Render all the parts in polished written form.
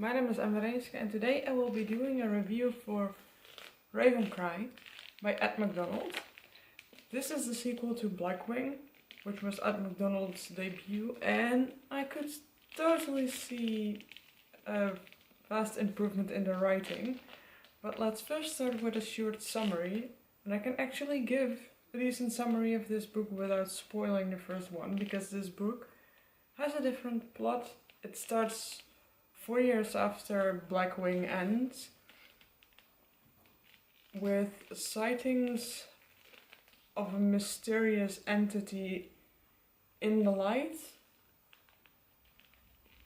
my name is Amarenska and today I will be doing a review for Ravencry by Ed McDonald. This is the sequel to Blackwing, which was Ed McDonald's debut, and I could totally see a vast improvement in the writing. But let's first start with a short summary, and I can actually give a decent summary of this book without spoiling the first one, because this book has a different plot. It starts 4 years after Blackwing ends, with sightings of a mysterious entity in the light,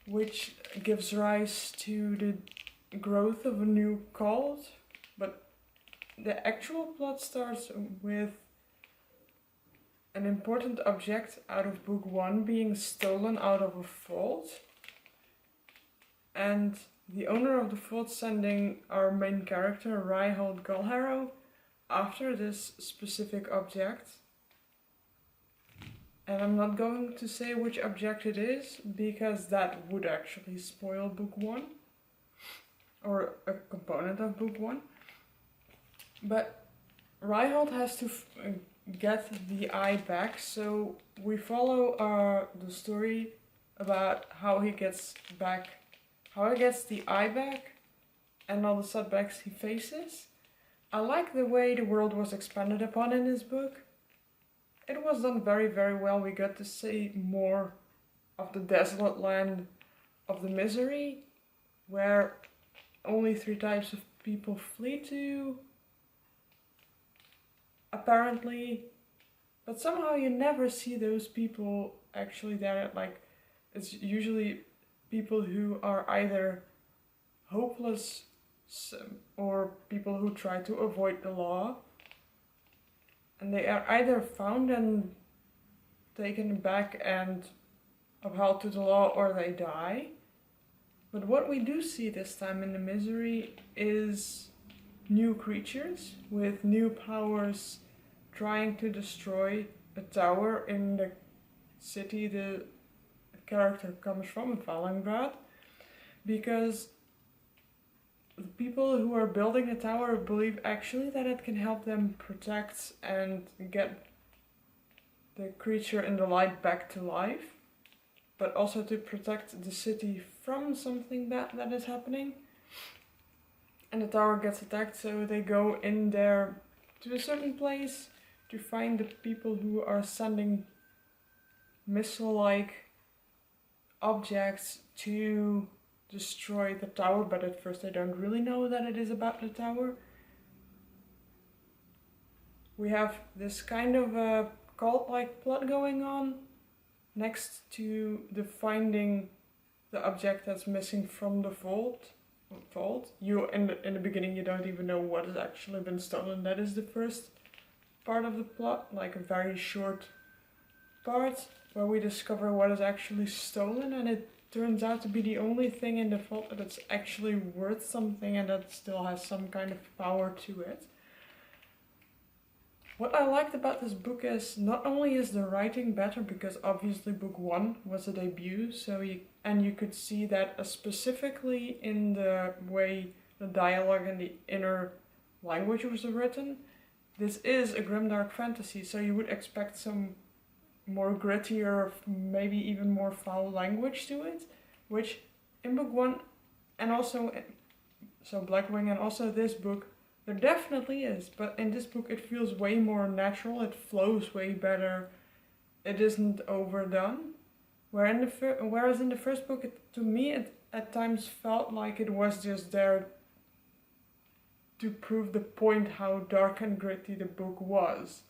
which gives rise to the growth of a new cult. But the actual plot starts with an important object out of book 1 being stolen out of a vault, and the owner of the vault sending our main character, Reinhold Galharrow, after this specific object. And I'm not going to say which object it is, because that would actually spoil book 1, or a component of book 1. But Reinhold has to get the eye back, so we follow the story about how he gets the eye back and all the setbacks he faces. I like the way the world was expanded upon in this book. It was done very, very well. We got to see more of the desolate land of the misery, where only 3 types of people flee to, apparently. But somehow you never see those people actually there. Like, it's usually people who are either hopeless or people who try to avoid the law. And they are either found and taken back and upheld to the law, or they die. But what we do see this time in the misery is new creatures with new powers trying to destroy a tower in the city the character comes from, Valengrad, because the people who are building the tower believe actually that it can help them protect and get the creature in the light back to life, but also to protect the city from something that is happening. And the tower gets attacked, so they go in there to a certain place to find the people who are sending missile-like objects to destroy the tower, but at first they don't really know that it is about the tower. We have this kind of a cult-like plot going on next to the finding the object that's missing from the vault. You in the beginning you don't even know what has actually been stolen. That is the first part of the plot, like a very short part where we discover what is actually stolen, and it turns out to be the only thing in the vault that's actually worth something and that still has some kind of power to it. What I liked about this book is not only is the writing better, because obviously book 1 was a debut, so you could see that specifically in the way the dialogue and the inner language was written. This is a grimdark fantasy, so you would expect some more grittier, maybe even more foul language to it, which in book 1 and also Blackwing and also this book there definitely is, but in this book it feels way more natural, it flows way better, it isn't overdone. Whereas in the first book, to me it at times felt like it was just there to prove the point how dark and gritty the book was.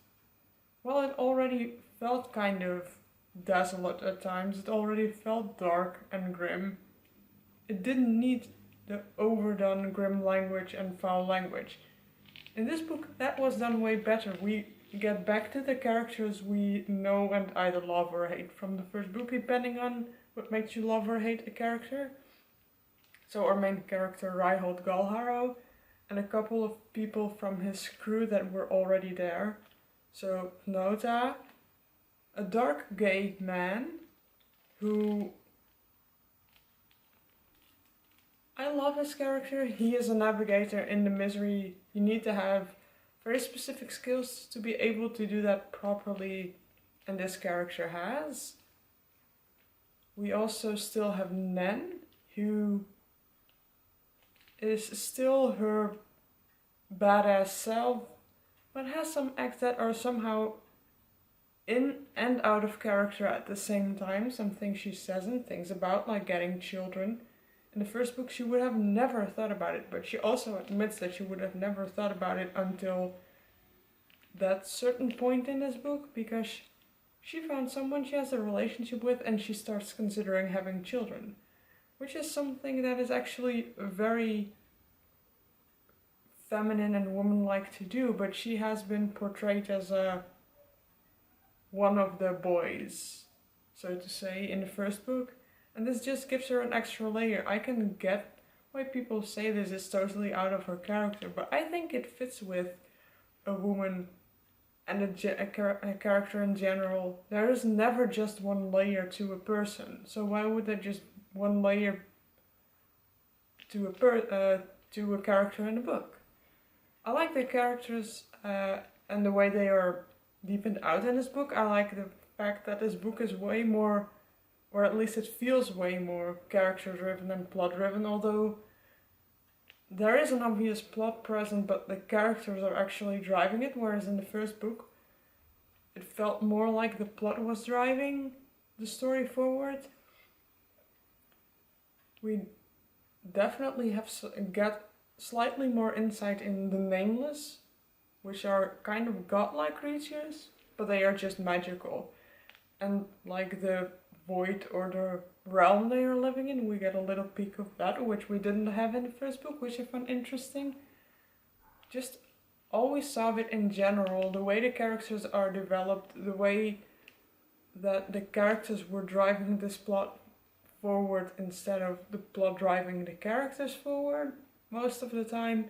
Well, it already felt kind of desolate at times, it already felt dark and grim. It didn't need the overdone grim language and foul language. In this book that was done way better. We get back to the characters we know and either love or hate from the first book, depending on what makes you love or hate a character. So our main character, Reinhold Galharrow, and a couple of people from his crew that were already there. So Nota, a dark gay man who I love his character. He is a navigator in the misery. You need to have very specific skills to be able to do that properly, and this character has. We also still have Nen, who is still her badass self, but has some acts that are somehow in and out of character at the same time. Some things she says and things about, like getting children. In the first book, she would have never thought about it, but she also admits that she would have never thought about it until that certain point in this book, because she found someone she has a relationship with and she starts considering having children, which is something that is actually very feminine and woman-like to do, but she has been portrayed as one of the boys, so to say, in the first book. And this just gives her an extra layer. I can get why people say this is totally out of her character, but I think it fits with a woman and a character in general. There is never just one layer to a person, so why would there just one layer to a character in a book? I like the characters and the way they are deepened out in this book. I like the fact that this book is way more, or at least it feels way more character driven and plot driven, although there is an obvious plot present, but the characters are actually driving it, whereas in the first book it felt more like the plot was driving the story forward. We definitely have get slightly more insight in the Nameless, which are kind of godlike creatures, but they are just magical. And like the void or the realm they are living in, we get a little peek of that, which we didn't have in the first book, which I found interesting. Just always saw it in general, the way the characters are developed, the way that the characters were driving this plot forward instead of the plot driving the characters forward most of the time.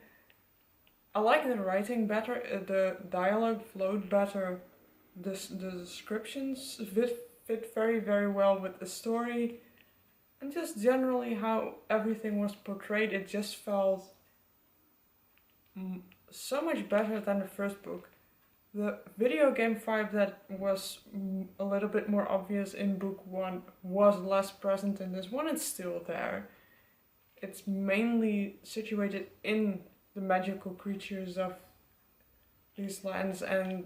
I like the writing better, the dialogue flowed better, the descriptions fit very, very well with the story, and just generally how everything was portrayed. It just felt so much better than the first book. The video game vibe that was a little bit more obvious in book 1 was less present in this one. It's still there. It's mainly situated in the magical creatures of these lands and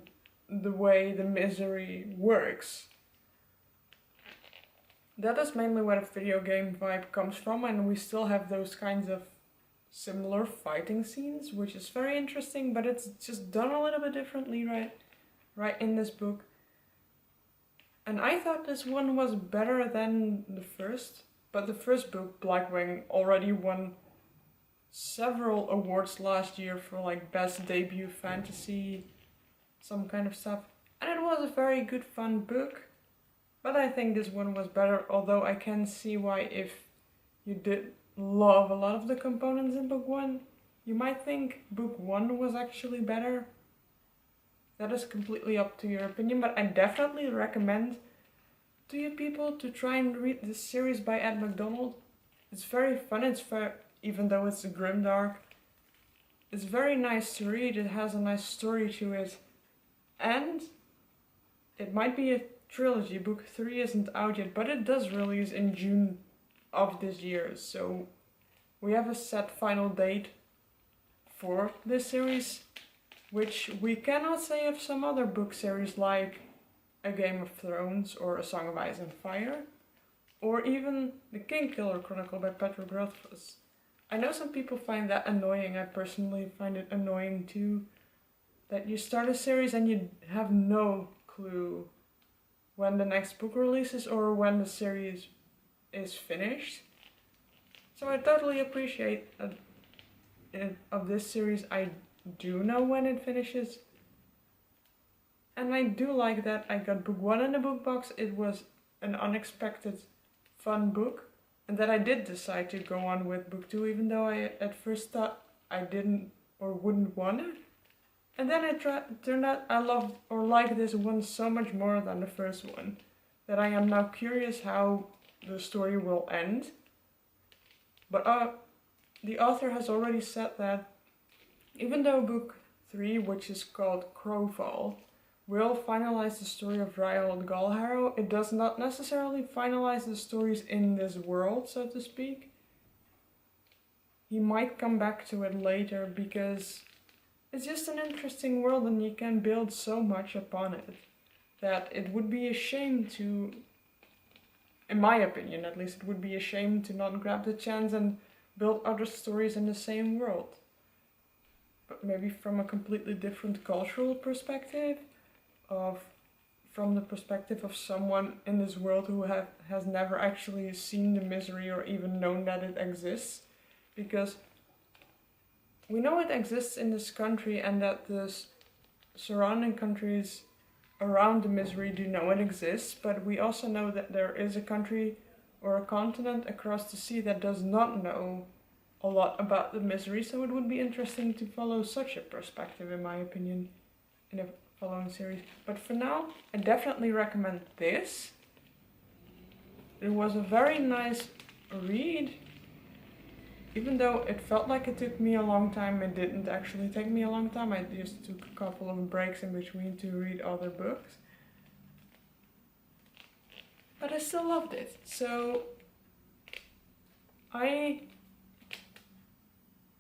the way the misery works. That is mainly where the video game vibe comes from, and we still have those kinds of similar fighting scenes, which is very interesting, but it's just done a little bit differently right in this book. And I thought this one was better than the first, but the first book, Blackwing, already won several awards last year for like best debut fantasy, some kind of stuff. And it was a very good fun book, but I think this one was better, although I can see why if you did love a lot of the components in book 1, you might think book 1 was actually better. That is completely up to your opinion, but I definitely recommend to you people to try and read this series by Ed McDonald. It's very fun, even though it's grimdark. It's very nice to read, it has a nice story to it, and it might be a trilogy. Book 3 isn't out yet, but it does release in June of this year, so we have a set final date for this series, which we cannot say of some other book series like A Game of Thrones or A Song of Ice and Fire, or even The Kingkiller Chronicle by Patrick Rothfuss. I know some people find that annoying. I personally find it annoying too, that you start a series and you have no clue when the next book releases or when the series is finished. So I totally appreciate of this series. I do know when it finishes, and I do like that I got book 1 in the book box. It was an unexpected fun book, and that I did decide to go on with book 2, even though I at first thought I didn't or wouldn't want it. And then it turned out I love or like this one so much more than the first one, that I am now curious how the story will end. But the author has already said that even though book 3, which is called Crowfall, will finalize the story of Ryle and Galharrow, it does not necessarily finalize the stories in this world, so to speak. He might come back to it later because it's just an interesting world and you can build so much upon it that it would be a shame to, in my opinion at least, it would be a shame to not grab the chance and build other stories in the same world. But maybe from a completely different cultural perspective, from the perspective of someone in this world who has never actually seen the misery or even known that it exists. Because we know it exists in this country and that the surrounding countries around the misery do know it exists, but we also know that there is a country or a continent across the sea that does not know a lot about the misery, so it would be interesting to follow such a perspective, in my opinion, in a following series. But for now, I definitely recommend this. It was a very nice read. Even though it felt like it took me a long time, it didn't actually take me a long time. I just took a couple of breaks in between to read other books. But I still loved it. So I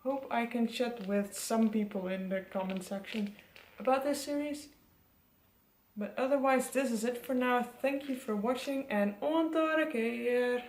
hope I can chat with some people in the comment section about this series. But otherwise, this is it for now. Thank you for watching and on to de keer!